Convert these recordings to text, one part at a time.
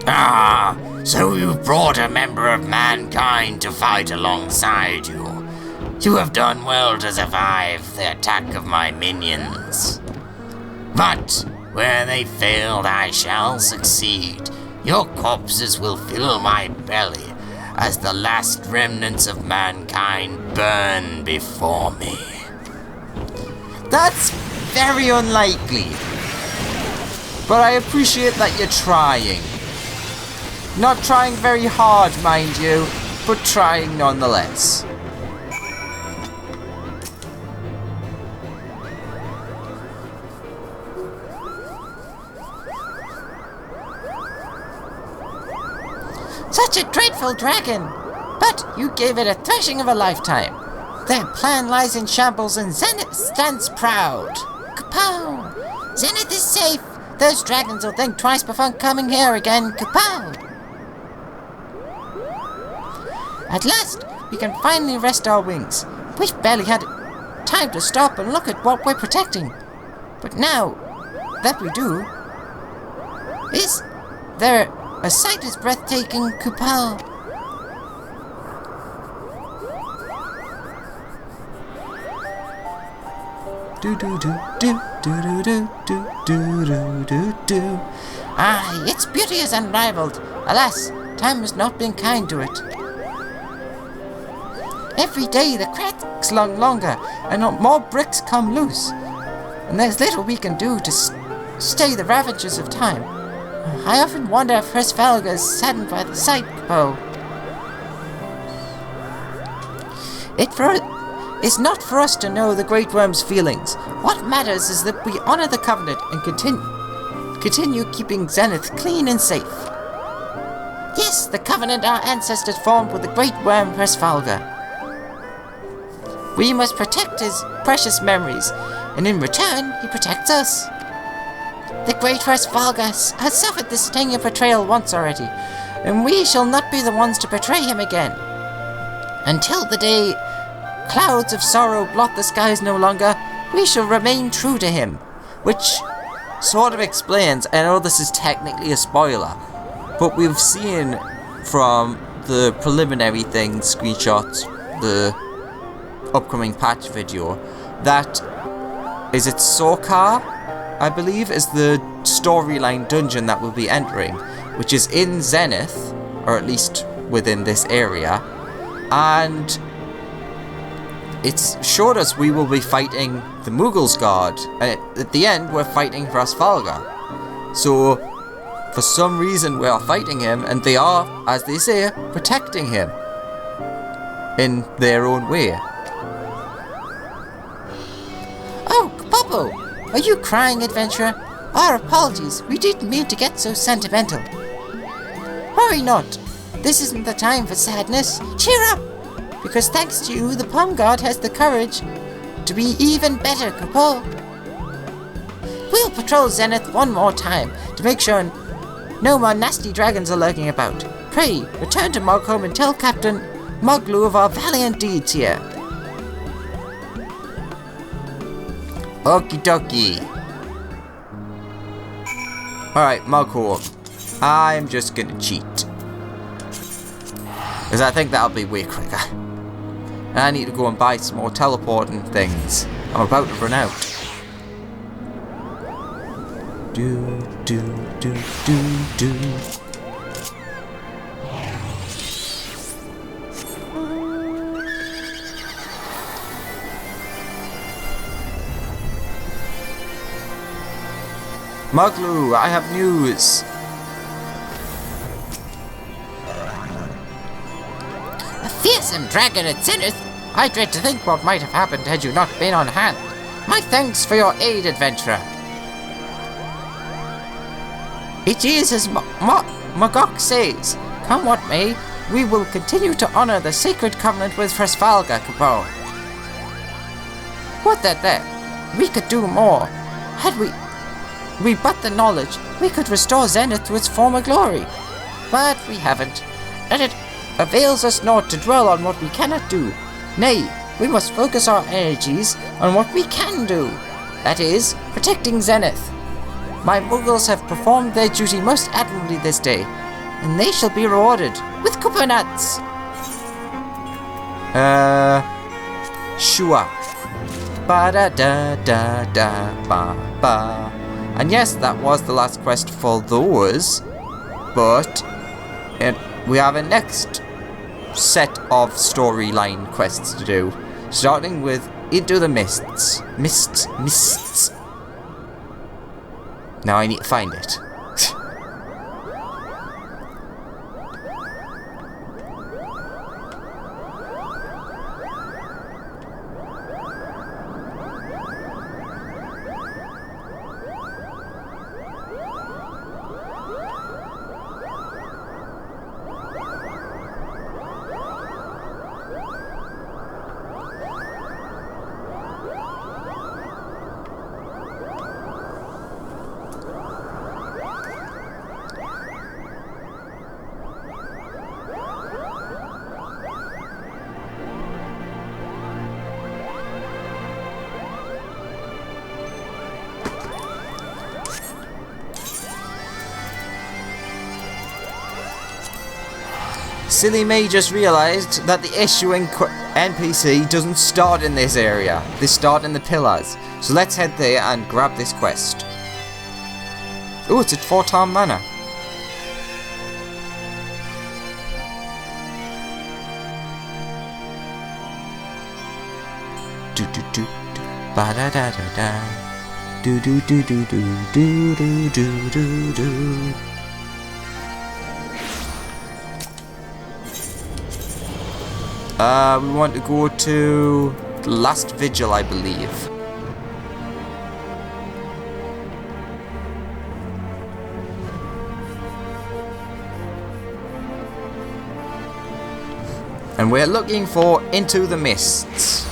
Ah, so you've brought a member of mankind to fight alongside you. You have done well to survive the attack of my minions. But where they failed, I shall succeed. Your corpses will fill my belly as the last remnants of mankind burn before me. That's very unlikely. But I appreciate that you're trying. Not trying very hard, mind you, but trying nonetheless. Such a dreadful dragon! But you gave it a thrashing of a lifetime. Their plan lies in shambles and Zenith stands proud. Kapow! Zenith is safe. Those dragons will think twice before coming here again. Kapow! At last, we can finally rest our wings. We barely had time to stop and look at what we're protecting. But now that we do, is there a sight as breathtaking, Kapow? Do do do do do do do do do do do. Ah, its beauty is unrivaled. Alas, time has not been kind to it. Every day the cracks longer and more bricks come loose. And there's little we can do to stay the ravages of time. I often wonder if Hresvelga is saddened by the sight, Kapow. It's not for us to know the Great Worm's feelings. What matters is that we honor the Covenant and continue keeping Zenith clean and safe. Yes, the Covenant our ancestors formed with the Great Worm Hresvelga. We must protect his precious memories, and in return, he protects us. The Great Hresvelga has suffered the sting of betrayal once already, and we shall not be the ones to betray him again. Until the day clouds of sorrow blot the skies no longer, we shall remain true to him. Which sort of explains, I know this is technically a spoiler, but we've seen from the preliminary things, screenshots, the upcoming patch video, that is it Sokar, I believe, is the storyline dungeon that we'll be entering, which is in Zenith, or at least within this area, and it's showed us we will be fighting the Moogle's Guard, and at the end we're fighting Hresvelga. So for some reason we are fighting him, and they are, as they say, protecting him in their own way. Oh, Kapow! Are you crying, adventurer? Our apologies, we didn't mean to get so sentimental. Worry not, this isn't the time for sadness. Cheer up! Because thanks to you, the Palm God has the courage to be even better, Kapow. We'll patrol Zenith one more time to make sure no more nasty dragons are lurking about. Pray, return to Mogholm and tell Captain Moglu of our valiant deeds here. Okie dokie. Alright, Mogholm. I'm just gonna cheat. Because I think that'll be way quicker. And I need to go and buy some more teleporting things. I'm about to run out. Do, do, do, do, do. Moglu, I have news. A fearsome dragon at Zenith? I dread to think what might have happened had you not been on hand. My thanks for your aid, adventurer. It is as Magok says. Come what may, we will continue to honor the sacred covenant with Hresvelga, Kapow. What that there? We could do more. Had we but the knowledge, we could restore Zenith to its former glory. But we haven't, and it avails us not to dwell on what we cannot do. Nay, we must focus our energies on what we can do. That is, protecting Zenith. My Moogles have performed their duty most admirably this day, and they shall be rewarded with coconuts. Sure. Ba-da-da-da-da-ba-ba. And yes, that was the last quest for those, but we have a next set of storyline quests to do, starting with Into the Mists. Mists. Now I need to find it. Silly me just realised that the issuing NPC doesn't start in this area. They start in the pillars. So let's head there and grab this quest. Oh, it's at Fortarm Manor. Do do do ba da da da da. Do do do do do do do do do do. We want to go to the last vigil, I believe. And we're looking for Into the Mists.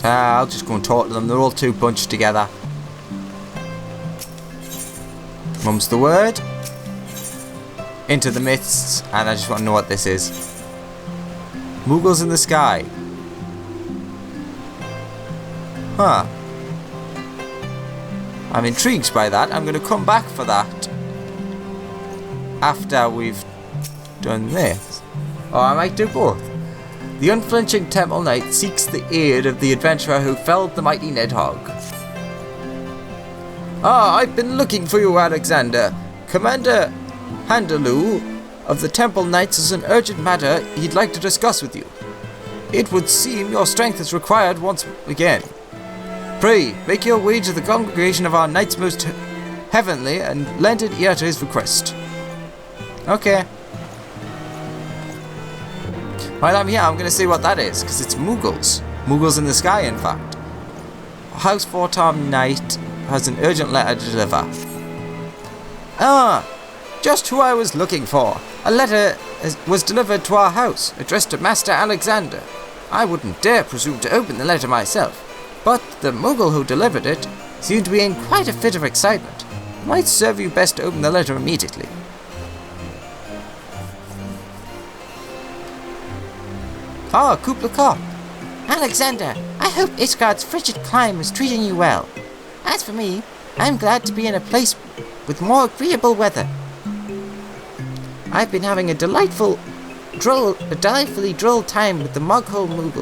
I'll just go and talk to them. They're all too bunched together. Mum's the word. Into the Mists, and I just want to know what this is. Moogles in the sky. Huh. I'm intrigued by that. I'm going to come back for that after we've done this. Or I might do both. The unflinching Temple Knight seeks the aid of the adventurer who felled the mighty Nidhogg. Ah, I've been looking for you, Alexander. Commander Handaloo of the Temple Knights has an urgent matter he'd like to discuss with you. It would seem your strength is required once again. Pray, make your way to the congregation of our Knights Most Heavenly and lend an ear to his request. Okay. While I'm here, I'm going to see what that is, because it's Moogles. Moogles in the sky, in fact. House Fortarm Knight has an urgent letter to deliver. Ah, just who I was looking for. A letter was delivered to our house, addressed to Master Alexander. I wouldn't dare presume to open the letter myself, but the Moogle who delivered it seemed to be in quite a fit of excitement. It might serve you best to open the letter immediately. Ah, Kupla Kop. Alexander, I hope ISHGARD's frigid climb is treating you well. As for me, I'm glad to be in a place with more agreeable weather. I've been having a delightfully droll time with the Mogholm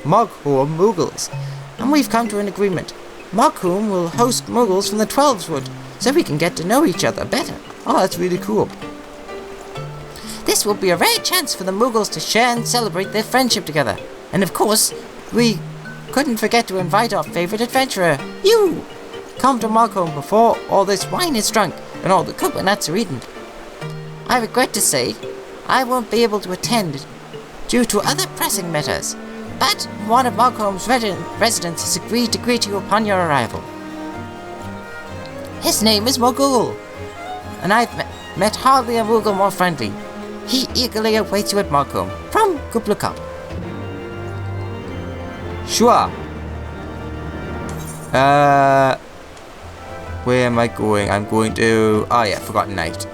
Moogles, and we've come to an agreement. Mogholm will host Moogles from the Twelveswood, so we can get to know each other better. Oh, that's really cool. This will be a rare chance for the Moogles to share and celebrate their friendship together. And of course, we couldn't forget to invite our favourite adventurer, you! Come to Mogholm before all this wine is drunk and all the coconuts are eaten. I regret to say, I won't be able to attend due to other pressing matters, but one of Mogholm's residents has agreed to greet you upon your arrival. His name is Moogle, and I've met hardly a Moogle more friendly. He eagerly awaits you at Mogholm, from Kupla Kop. Sure. Where am I going? I'm going to... Oh yeah, Forgotten Night.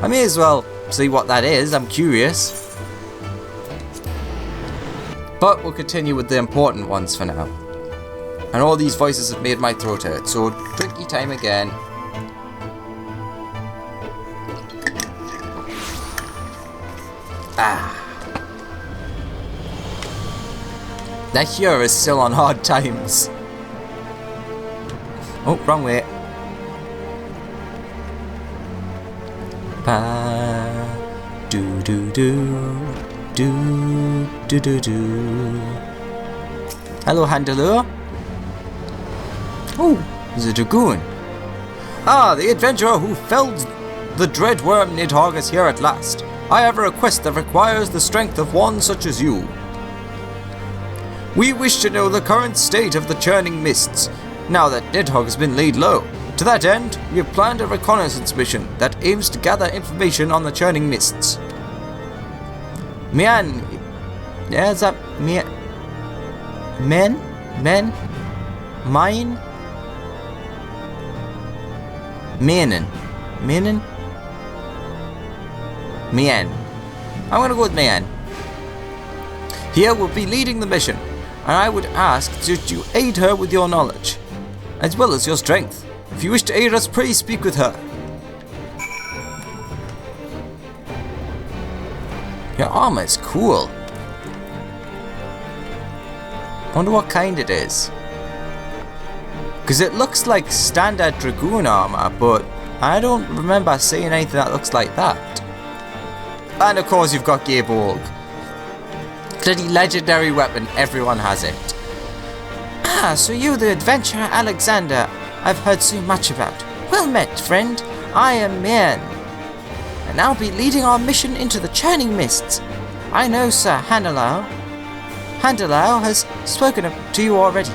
I may as well see what that is. I'm curious. But we'll continue with the important ones for now. And all these voices have made my throat hurt, so drinky time again. That here is still on hard times. Oh, wrong way. Ba do do do do do do do. Hello, handler. Oh, there's a dragoon. Ah, the adventurer who felled the dread worm Nidhogg is here at last. I have a request that requires the strength of one such as you. We wish to know the current state of the churning mists, now that Nidhogg has been laid low. To that end, we have planned a reconnaissance mission that aims to gather information on the churning mists. Mian... Yeah, is that... Men? Mine? Manen? Mian. I'm gonna go with Mian. Here will be leading the mission, and I would ask that you aid her with your knowledge, as well as your strength. If you wish to aid us, pray speak with her. Your armor is cool. Wonder what kind it is. Because it looks like standard dragoon armor, but I don't remember seeing anything that looks like that. And of course you've got Gaborg. Bloody legendary weapon, everyone has it. Ah, so you the adventurer Alexander I've heard so much about. Well met, friend. I am Mian, and I'll be leading our mission into the churning mists. I know Sir Handelau has spoken to you already.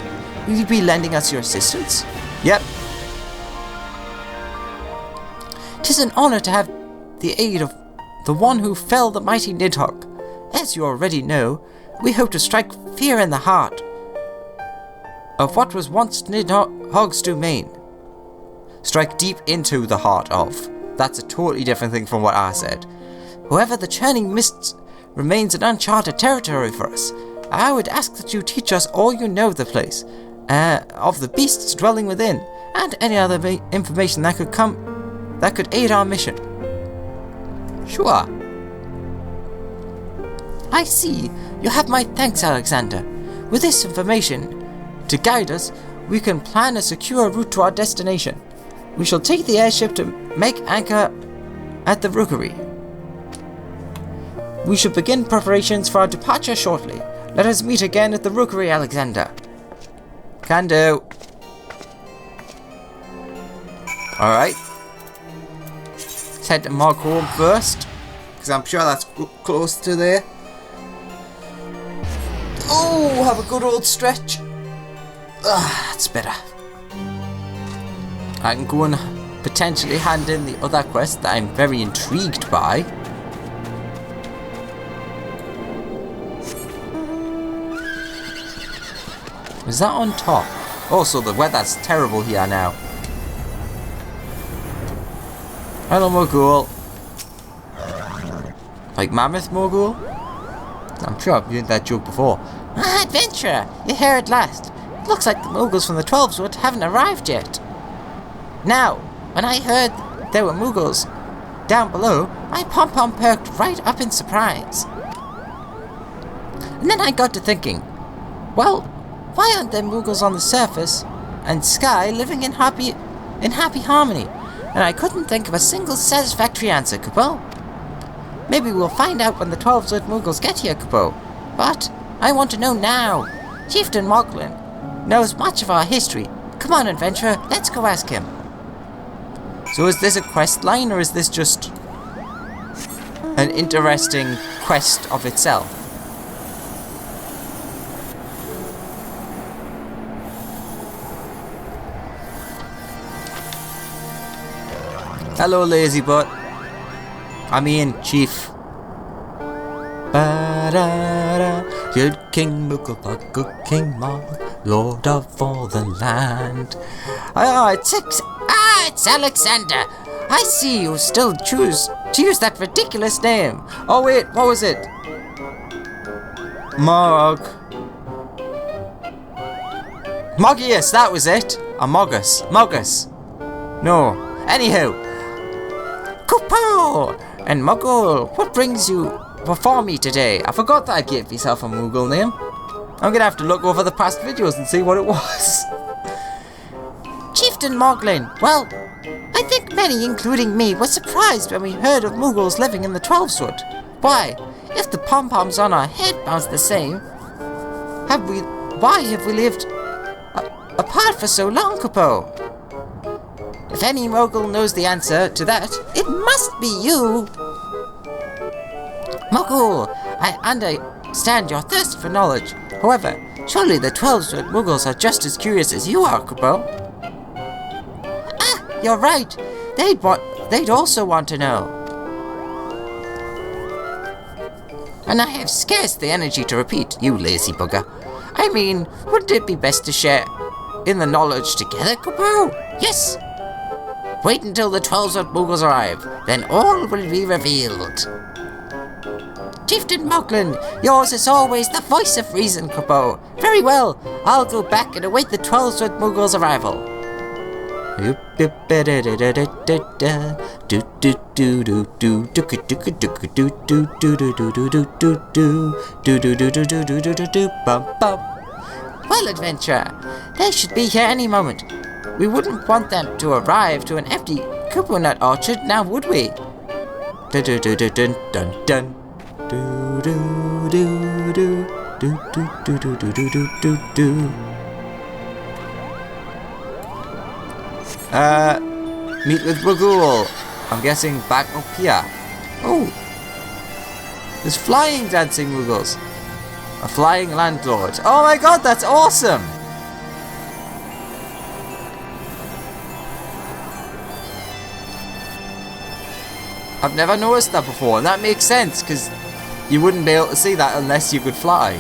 Will you be lending us your assistance? Yep. 'Tis an honor to have the aid of the one who fell the mighty Nidhogg. As you already know, we hope to strike fear in the heart of what was once Nidhogg's domain. Strike deep into the heart of. That's a totally different thing from what I said. However, the churning mists remains an uncharted territory for us. I would ask that you teach us all you know of the place, of the beasts dwelling within, and any other information that could aid our mission. Sure. I see. You have my thanks, Alexander. With this information to guide us, we can plan a secure route to our destination. We shall take the airship to make anchor at the rookery. We shall begin preparations for our departure shortly. Let us meet again at the rookery, Alexander. Can do. Alright. Let's head to Moghorn first, because I'm sure that's close to there. Oh, have a good old stretch. That's better. I can go and potentially hand in the other quest that I'm very intrigued by. Is that on top? Also, the weather's terrible here now. Hello, Moogle. Like Mammoth Moogle? I'm sure I've used that joke before. Ah, adventurer! You're here at last. It looks like the Moogles from the XIV haven't arrived yet. Now, when I heard there were Moogles down below, my pom-pom perked right up in surprise. And then I got to thinking, well, why aren't there Moogles on the surface and sky living in happy harmony? And I couldn't think of a single satisfactory answer, Kupo. Maybe we'll find out when the 12 Moogles get here, Kupo. But I want to know now. Chieftain Moglin knows much of our history. Come on, adventurer, let's go ask him. So is this a quest line, or is this just an interesting quest of itself? Hello, lazy butt. I mean, chief. Ba-da-da. Good King Moogle, good King Mog, Lord of all the land. It's Alexander. I see you still choose to use that ridiculous name. Oh wait, what was it? Mogius, that was it. A Mogus. No. Anywho. Kupo! And Moogle, what brings you before me today? I forgot that I gave myself a Moogle name. I'm gonna have to look over the past videos and see what it was. Chieftain Moglin, well, I think many, including me, were surprised when we heard of Moogles living in the Twelveswood. Why, if the pom-poms on our head bounce the same, why have we lived apart for so long, Kupo? If any Moogle knows the answer to that, it must be you. Moogle, I understand your thirst for knowledge. However, surely the Twelveswood Moogles are just as curious as you are, Kupo. Ah, you're right. They'd also want to know. And I have scarce the energy to repeat, you lazy bugger. I mean, wouldn't it be best to share in the knowledge together, Kupo? Yes. Wait until the Twelveswood Moogles arrive, then all will be revealed. Chieftain Moglin, yours is always the voice of reason, Kupo. Very well, I'll go back and await the Twelveswood Moogles' arrival. Well, adventurer, they should be here any moment. We wouldn't want them to arrive to an empty Kupo nut orchard, now would we? Meet with Moogle. I'm guessing back up here. Oh, there's flying dancing Moogles. A flying landlord. Oh my god, that's awesome! I've never noticed that before, and that makes sense, because you wouldn't be able to see that unless you could fly.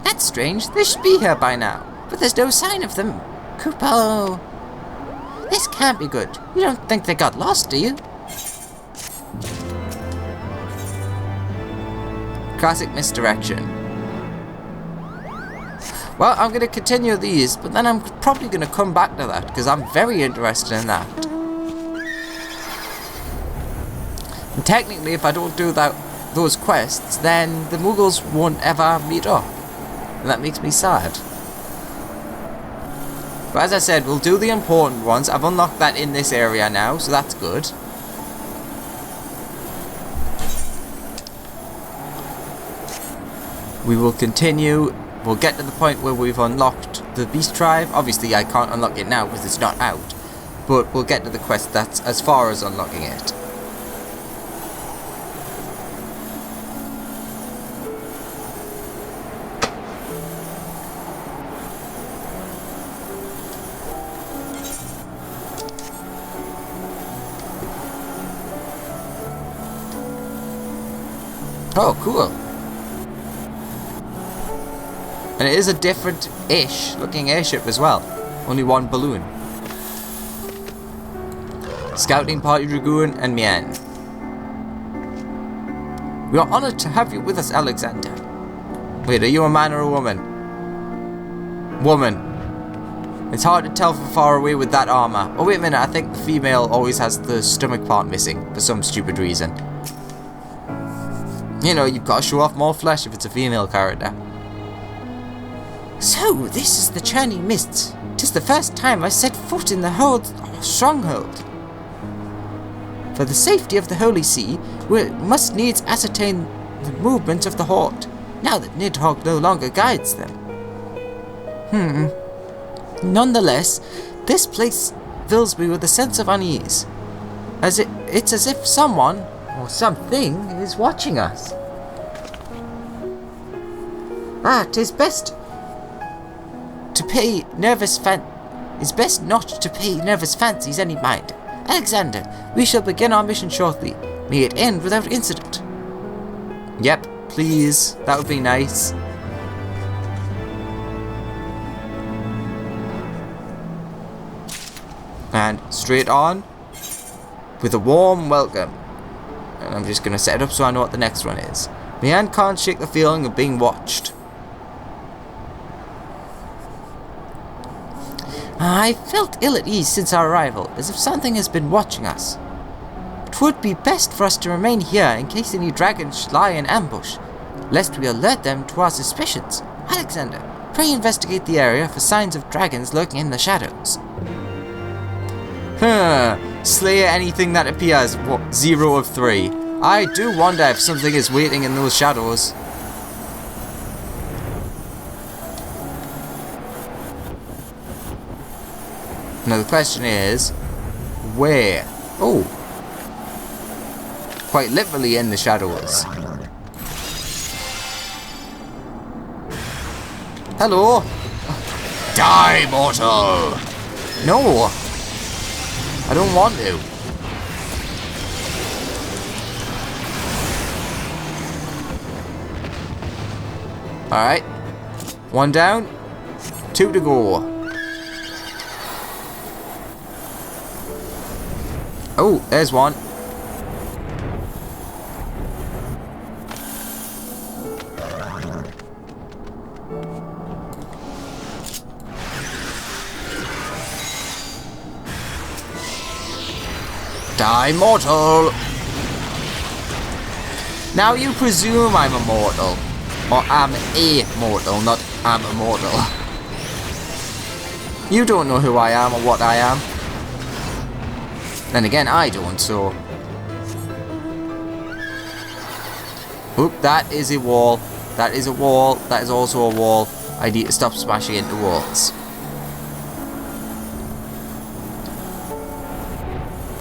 That's strange. They should be here by now, but there's no sign of them. Kupo, this can't be good. You don't think they got lost, do you? Classic misdirection. Well, I'm going to continue these, but then I'm probably going to come back to that, because I'm very interested in that. And technically, if I don't do those quests, then the Moogles won't ever meet up. And that makes me sad. But as I said, we'll do the important ones. I've unlocked that in this area now, so that's good. We will continue. We'll get to the point where we've unlocked the Beast Tribe. Obviously, I can't unlock it now because it's not out. But we'll get to the quest that's as far as unlocking it. Oh, cool. And it is a different-ish looking airship as well. Only one balloon. Scouting Party Dragoon and Mian. We are honoured to have you with us, Alexander. Wait, are you a man or a woman? Woman. It's hard to tell from far away with that armour. Oh wait a minute, I think the female always has the stomach part missing for some stupid reason. You know, you've got to show off more flesh if it's a female character. So, this is the Churning Mists. 'Tis the first time I set foot in the stronghold. For the safety of the Holy See, we must needs ascertain the movement of the Horde, now that Nidhogg no longer guides them. Nonetheless, this place fills me with a sense of unease. It's as if someone, or something, is watching us. 'Tis best not to pay nervous fancies any mind. Alexander, we shall begin our mission shortly. May it end without incident. Yep, please. That would be nice. And straight on with a warm welcome. And I'm just going to set it up so I know what the next one is. My hand can't shake the feeling of being watched. I felt ill at ease since our arrival, as if something has been watching us. It would be best for us to remain here in case any dragons should lie in ambush, lest we alert them to our suspicions. Alexander, pray investigate the area for signs of dragons lurking in the shadows. Slay anything that appears. 0 of 3. I do wonder if something is waiting in those shadows. Now the question is, where? Oh. Quite literally in the shadows. Hello? Die, mortal! No. I don't want to. Alright. 1 down. 2 to go. Oh, there's one. Die, mortal! Now you presume I'm immortal. Or I'm a mortal, not I'm immortal. You don't know who I am or what I am. Then again, I don't, so... Oop, that is a wall. That is a wall. That is also a wall. I need to stop smashing into walls.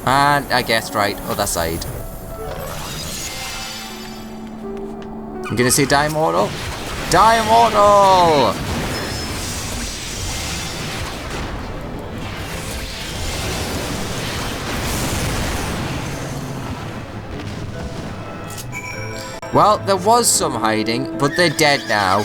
And I guessed right, other side. I'm gonna say die immortal. Die immortal! Well, there was some hiding, but they're dead now.